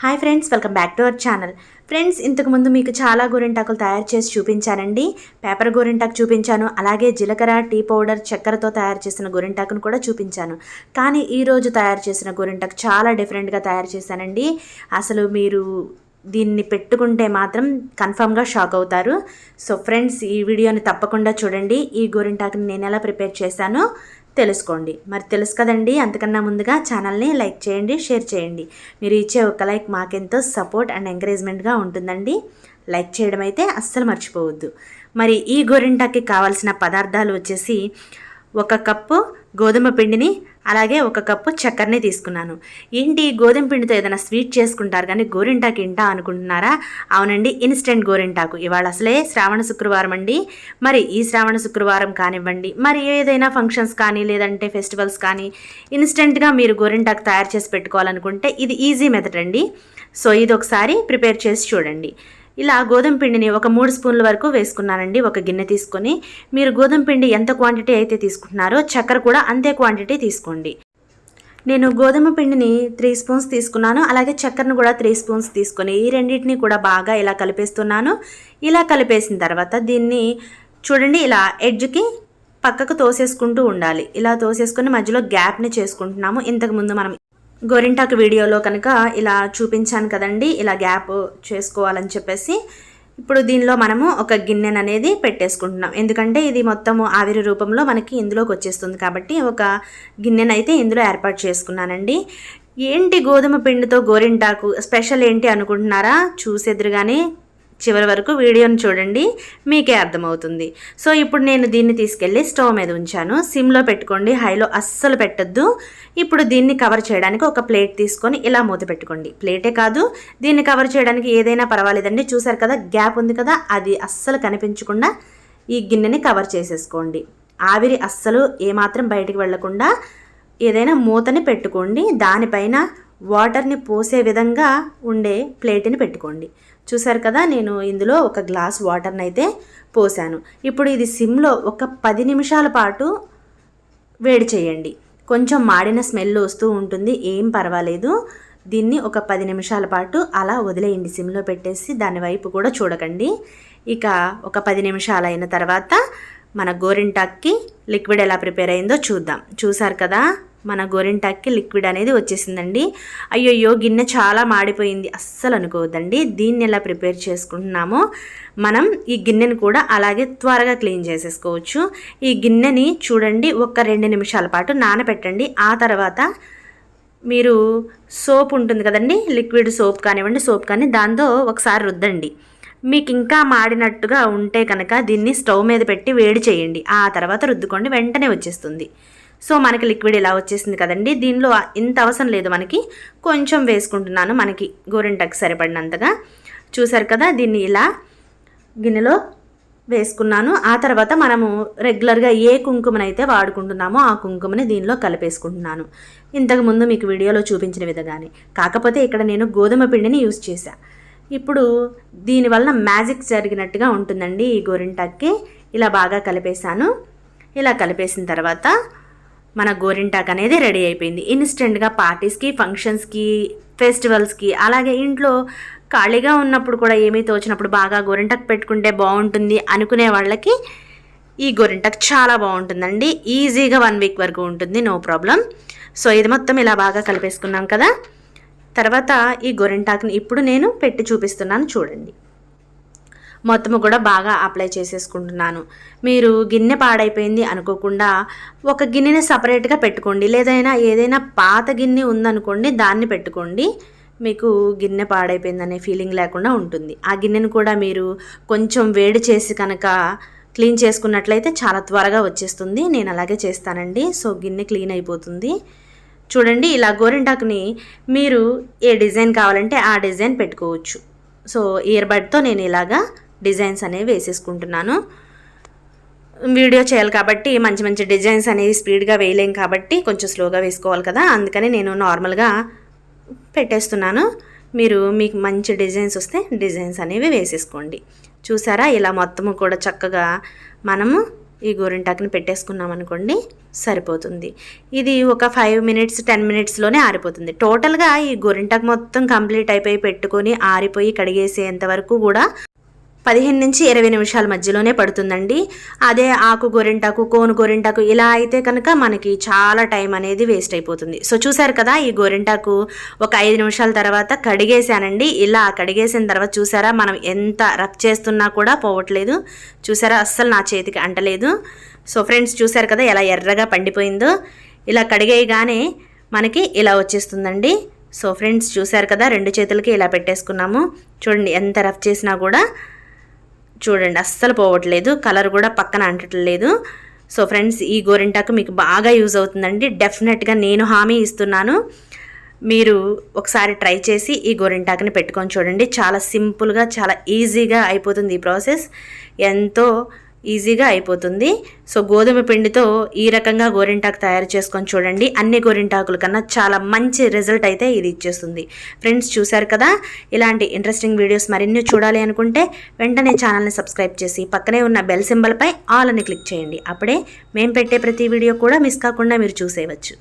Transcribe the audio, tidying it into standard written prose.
Hi friends, welcome back to our channel. Friends, ఇంతకుముందు మీకు చాలా గోరింటాకులు తయారు చేసి చూపించానండి. పేపర్ గోరింటాకు చూపించాను, అలాగే జీలకర్ర, టీ పౌడర్, చక్కెరతో తయారు చేసిన గోరింటాకును కూడా చూపించాను. కానీ ఈరోజు తయారు చేసిన గోరింటాకు చాలా డిఫరెంట్గా తయారు చేశానండి. అసలు మీరు దీన్ని పెట్టుకుంటే మాత్రం కన్ఫామ్గా షాక్ అవుతారు. సో ఫ్రెండ్స్, ఈ వీడియోని తప్పకుండా చూడండి. ఈ గోరింటాకుని నేను ఎలా ప్రిపేర్ చేశానో తెలుసుకోండి. మరి తెలుసు కదండి, అంతకన్నా ముందుగా ఛానల్ని లైక్ చేయండి, షేర్ చేయండి. మీరు ఇచ్చే ఒక లైక్ మాకెంతో సపోర్ట్ అండ్ ఎంకరేజ్మెంట్గా ఉంటుందండి. లైక్ చేయడం అయితే అస్సలు మర్చిపోవద్దు. మరి ఈ గోరింటాకి కావాల్సిన పదార్థాలు వచ్చేసి 1 కప్పు గోధుమ పిండిని, అలాగే 1 కప్పు చక్కెరని తీసుకున్నాను. ఏంటి, గోధుమ పిండితో ఏదైనా స్వీట్ చేసుకుంటారు కానీ గోరింటాకు ఏంటా అనుకుంటున్నారా? అవునండి, ఇన్స్టెంట్ గోరింటాకు. ఇవాళ అసలే శ్రావణ శుక్రవారం అండి. మరి ఈ శ్రావణ శుక్రవారం కానివ్వండి, మరి ఏదైనా ఫంక్షన్స్ కానీ లేదంటే ఫెస్టివల్స్ కానీ ఇన్స్టెంట్గా మీరు గోరింటాకు తయారు చేసి పెట్టుకోవాలనుకుంటే ఇది ఈజీ మెథడ్ అండి. సో ఇది ఒకసారి ప్రిపేర్ చేసి చూడండి. ఇలా గోధుమ పిండిని ఒక 3 స్పూన్ల వరకు వేసుకున్నానండి. ఒక గిన్నె తీసుకొని మీరు గోధుమ పిండి ఎంత క్వాంటిటీ అయితే తీసుకుంటున్నారో చక్కెర కూడా అంతే క్వాంటిటీ తీసుకోండి. నేను గోధుమ పిండిని 3 స్పూన్స్ తీసుకున్నాను, అలాగే చక్కెరను కూడా 3 స్పూన్స్ తీసుకొని ఈ రెండింటిని కూడా బాగా ఇలా కలిపేస్తున్నాను. ఇలా కలిపేసిన తర్వాత దీన్ని చూడండి, ఇలా ఎడ్జ్కి పక్కకు తోసేసుకుంటూ ఉండాలి. ఇలా తోసేసుకొని మధ్యలో గ్యాప్ని చేసుకుంటున్నాము. ఇంతకుముందు మనం గోరింటాకు వీడియోలో కనుక ఇలా చూపించాను కదండి, ఇలా గ్యాప్ చేసుకోవాలని చెప్పేసి. ఇప్పుడు దీనిలో మనము ఒక గిన్నెను అనేది పెట్టేసుకుంటున్నాం, ఎందుకంటే ఇది మొత్తము ఆవిరి రూపంలో మనకి ఇందులోకి వచ్చేస్తుంది కాబట్టి ఒక గిన్నెను అయితే ఇందులో ఏర్పాటు చేసుకున్నానండి. ఏంటి గోధుమ పిండితో గోరింటాకు స్పెషల్ ఏంటి అనుకుంటున్నారా? చూసేదురుగానే చివరి వరకు వీడియోని చూడండి, మీకే అర్థమవుతుంది. సో ఇప్పుడు నేను దీన్ని తీసుకెళ్ళి స్టవ్ మీద ఉంచాను. సిమ్లో పెట్టుకోండి, హైలో అస్సలు పెట్టద్దు. ఇప్పుడు దీన్ని కవర్ చేయడానికి ఒక ప్లేట్ తీసుకొని ఇలా మూత పెట్టుకోండి. ప్లేటే కాదు, దీన్ని కవర్ చేయడానికి ఏదైనా పర్వాలేదండి. చూసారు కదా, గ్యాప్ ఉంది కదా, అది అస్సలు కనిపించకుండా ఈ గిన్నెని కవర్ చేసేసుకోండి. ఆవిరి అస్సలు ఏమాత్రం బయటికి వెళ్లకుండా ఏదైనా మూతని పెట్టుకోండి. దానిపైన వాటర్ని పోసే విధంగా ఉండే ప్లేట్ని పెట్టుకోండి. చూసారు కదా, నేను ఇందులో 1 గ్లాస్ వాటర్ని అయితే పోసాను. ఇప్పుడు ఇది సిమ్లో ఒక 10 నిమిషాల పాటు వేడి చేయండి. కొంచెం మాడిన స్మెల్ వస్తూ ఉంటుంది, ఏం పర్వాలేదు. దీన్ని ఒక 10 నిమిషాల పాటు అలా వదిలేయండి. సిమ్లో పెట్టేసి దాని వైపు కూడా చూడకండి. ఇక ఒక 10 నిమిషాలు అయిన తర్వాత మన గోరింటాక్కి లిక్విడ్ ఎలా ప్రిపేర్ అయిందో చూద్దాం. చూసారు కదా, మన గోరింటాక్కి లిక్విడ్ అనేది వచ్చేసిందండి. అయ్యయ్యో, గిన్నె చాలా మాడిపోయింది అస్సలు అనుకోవద్దండి. దీన్ని ఎలా ప్రిపేర్ చేసుకుంటున్నామో మనం ఈ గిన్నెని కూడా అలాగే త్వరగా క్లీన్ చేసేసుకోవచ్చు. ఈ గిన్నెని చూడండి, ఒక 2 నిమిషాల పాటు నానబెట్టండి. ఆ తర్వాత మీరు సోప్ ఉంటుంది కదండి, లిక్విడ్ సోప్ కానివ్వండి, సోప్ కానీ దాంతో ఒకసారి రుద్దండి. మీకు ఇంకా మాడినట్టుగా ఉంటే కనుక దీన్ని స్టవ్ మీద పెట్టి వేడి చేయండి. ఆ తర్వాత రుద్దుకోండి, వెంటనే వచ్చేస్తుంది. సో మనకి లిక్విడ్ ఇలా వచ్చేసింది కదండి. దీనిలో ఇంత అవసరం లేదు, మనకి కొంచెం వేసుకుంటున్నాను, మనకి గోరింటాకు సరిపడినంతగా. చూసారు కదా, దీన్ని ఇలా గిన్నెలో వేసుకున్నాను. ఆ తర్వాత మనము రెగ్యులర్గా ఏ కుంకుమనైతే వాడుకుంటున్నామో ఆ కుంకుమని దీనిలో కలిపేసుకుంటున్నాను. ఇంతకుముందు మీకు వీడియోలో చూపించిన విధంగానే, కాకపోతే ఇక్కడ నేను గోధుమ పిండిని యూజ్ చేశా. ఇప్పుడు దీనివల్ల మ్యాజిక్ జరిగినట్టుగా ఉంటుందండి ఈ గోరింటాక్కి. ఇలా బాగా కలిపేశాను. ఇలా కలిపేసిన తర్వాత మన గోరింటాక్ అనేది రెడీ అయిపోయింది. ఇన్స్టెంట్గా పార్టీస్కి, ఫంక్షన్స్కి, ఫెస్టివల్స్కి, అలాగే ఇంట్లో ఖాళీగా ఉన్నప్పుడు కూడా ఏమీ తోచినప్పుడు బాగా గోరింటాక్ పెట్టుకుంటే బాగుంటుంది అనుకునే వాళ్ళకి ఈ గోరింటాక్ చాలా బాగుంటుందండి. ఈజీగా 1 వీక్ వరకు ఉంటుంది, నో ప్రాబ్లం. సో ఇది మొత్తం ఇలా బాగా కలిపేసుకున్నాం కదా. తర్వాత ఈ గోరింటాక్ని ఇప్పుడు నేను పెట్టి చూపిస్తున్నాను, చూడండి. మొత్తము కూడా బాగా అప్లై చేసేసుకుంటున్నాను. మీరు గిన్నె పాడైపోయింది అనుకోకుండా ఒక గిన్నెని సపరేట్గా పెట్టుకోండి. ఏదైనా పాత గిన్నె ఉందనుకోండి, దాన్ని పెట్టుకోండి. మీకు గిన్నె పాడైపోయిందనే ఫీలింగ్ లేకుండా ఉంటుంది. ఆ గిన్నెను కూడా మీరు కొంచెం వేడి చేసి కనుక క్లీన్ చేసుకున్నట్లయితే చాలా త్వరగా వచ్చేస్తుంది. నేను అలాగే చేస్తానండి. సో గిన్నె క్లీన్ అయిపోతుంది. చూడండి, ఇలా గోరింటాకుని మీరు ఏ డిజైన్ కావాలంటే ఆ డిజైన్ పెట్టుకోవచ్చు. సో ఇయర్ బడ్తో నేను ఇలాగా డిజైన్స్ అనేవి వేసేసుకుంటున్నాను. వీడియో చేయాలి కాబట్టి మంచి మంచి డిజైన్స్ అనేవి స్పీడ్గా వేయలేం కాబట్టి కొంచెం స్లోగా వేసుకోవాలి కదా, అందుకని నేను నార్మల్గా పెట్టేస్తున్నాను. మీకు మంచి డిజైన్స్ వస్తే డిజైన్స్ అనేవి వేసేసుకోండి. చూసారా, ఇలా మొత్తము కూడా చక్కగా మనము ఈ గోరింటాకుని పెట్టేసుకున్నాం అనుకోండి సరిపోతుంది. ఇది ఒక 5 మినిట్స్ 10 మినిట్స్లోనే ఆరిపోతుంది. టోటల్గా ఈ గోరింటాకు మొత్తం కంప్లీట్ అయిపోయి పెట్టుకొని ఆరిపోయి కడిగేసేంత వరకు కూడా 15 నుంచి 20 నిమిషాల మధ్యలోనే పడుతుందండి. అదే ఆకు గోరింటాకు, కోను గోరింటాకు ఇలా అయితే కనుక మనకి చాలా టైం అనేది వేస్ట్ అయిపోతుంది. సో చూసారు కదా, ఈ గోరింటాకు ఒక 5 నిమిషాల తర్వాత కడిగేసానండి. ఇలా కడిగేసిన తర్వాత చూసారా, మనం ఎంత రబ్ చేస్తున్నా కూడా పోవట్లేదు. చూసారా, అస్సలు నా చేతికి అంటలేదు. సో ఫ్రెండ్స్ చూసారు కదా ఎలా ఎర్రగా పండిపోయిందో. ఇలా కడిగేయగానే మనకి ఇలా వచ్చేస్తుందండి. సో ఫ్రెండ్స్ చూసారు కదా, 2 చేతులకి ఇలా పెట్టేసుకున్నాము. చూడండి ఎంత రఫ్ చేసినా కూడా చూడండి అస్సలు పోవట్లేదు, కలర్ కూడా పక్కన అంటట్లేదు. సో ఫ్రెండ్స్ ఈ గోరింటాకు మీకు బాగా యూజ్ అవుతుందండి. డెఫినెట్గా నేను హామీ ఇస్తున్నాను. మీరు ఒకసారి ట్రై చేసి ఈ గోరింటాకుని పెట్టుకొని చూడండి. చాలా సింపుల్గా చాలా ఈజీగా అయిపోతుంది ఈ ప్రాసెస్, ఎంతో ఈజీగా అయిపోతుంది. సో గోధుమ పిండితో ఈ రకంగా గోరింటాకు తయారు చేసుకొని చూడండి. అన్ని గోరింటాకుల కన్నా చాలా మంచి రిజల్ట్ అయితే ఇది ఇచ్చేస్తుంది. ఫ్రెండ్స్ చూశారు కదా, ఇలాంటి ఇంట్రెస్టింగ్ వీడియోస్ మరిన్ని చూడాలి అనుకుంటే వెంటనే ఛానల్ని సబ్స్క్రైబ్ చేసి పక్కనే ఉన్న బెల్ సింబల్పై ఆల్ అని క్లిక్ చేయండి. అప్పుడే మేము పెట్టే ప్రతి వీడియో కూడా మిస్ కాకుండా మీరు చూసేయవచ్చు.